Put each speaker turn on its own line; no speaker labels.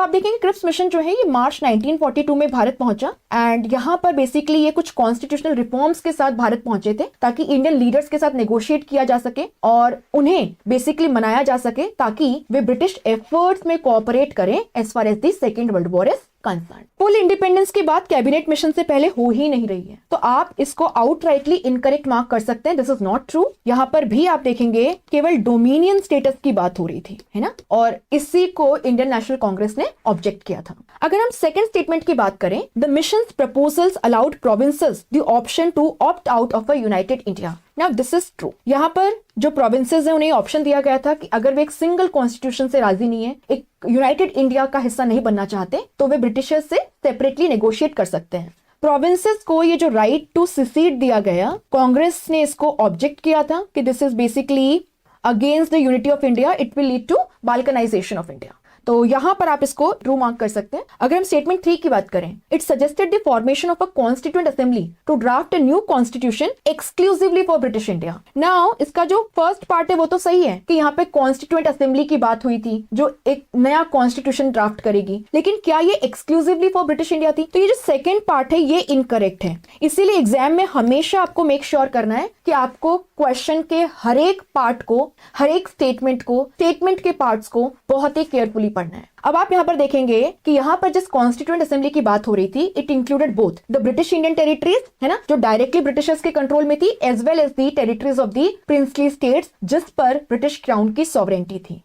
आप देखेंगे Cripps mission जो है ये मार्च 1942 में भारत पहुंचा एंड यहाँ पर बेसिकली ये कुछ कॉन्स्टिट्यूशनल रिफॉर्म्स के साथ भारत पहुंचे थे ताकि इंडियन लीडर्स के साथ नेगोशिएट किया जा सके और उन्हें बेसिकली मनाया जा सके ताकि वे ब्रिटिश एफर्ट्स में कोऑपरेट करें as far as the Second World War is concern. Full independence के बाद कैबिनेट मिशन से पहले हो ही नहीं रही है, तो आप इसको आउटराइटली इनकरेक्ट मार्क कर सकते हैं, दिस इज नॉट ट्रू। यहाँ पर भी आप देखेंगे केवल डोमिनियन स्टेटस की बात हो रही थी, है ना, और इसी को इंडियन नेशनल कांग्रेस ने ऑब्जेक्ट किया था। अगर हम सेकंड स्टेटमेंट की बात करें, the missions proposals allowed provinces the option to opt out of a united India. Now this is true. यहाँ पर जो प्रोविंसेस है उन्हें ऑप्शन दिया गया था कि अगर वे एक सिंगल कॉन्स्टिट्यूशन से राजी नहीं है, एक यूनाइटेड इंडिया का हिस्सा नहीं बनना चाहते, तो वे ब्रिटिशर्स से सेपरेटली नेगोशिएट कर सकते हैं। प्रोविंसेस को ये जो राइट टू सिसीड दिया गया, कांग्रेस ने इसको ऑब्जेक्ट किया था कि this is basically against the unity of India, it will lead to balkanisation of India. तो यहां पर आप इसको ट्रू मार्क कर सकते हैं। अगर हम स्टेटमेंट 3 की बात करें, it suggested the formation of a constituent assembly to draft a new constitution exclusively for British India. Now इसका जो फर्स्ट पार्ट है वो तो सही है कि यहाँ पे कॉन्स्टिट्यूएंट असेंबली की बात हुई थी जो एक नया कॉन्स्टिट्यूशन ड्राफ्ट करेगी, लेकिन क्या ये एक्सक्लूसिवली फॉर ब्रिटिश इंडिया थी? तो ये जो सेकेंड पार्ट है ये इनकरेक्ट है। इसीलिए एग्जाम में हमेशा आपको मेक श्योर करना है कि आपको क्वेश्चन के हर एक पार्ट को, हर एक स्टेटमेंट को, स्टेटमेंट के पार्ट्स को बहुत ही केयरफुली पढ़ना है। अब आप यहाँ पर देखेंगे कि यहाँ पर जिस कॉन्स्टिट्यूएंट असेंबली की बात हो रही थी, it included both the British Indian territories, है ना, जो डायरेक्टली ब्रिटिशर्स के कंट्रोल में थी, as well as the territories of the princely states जिस पर ब्रिटिश क्राउन की सॉवरेंटी थी।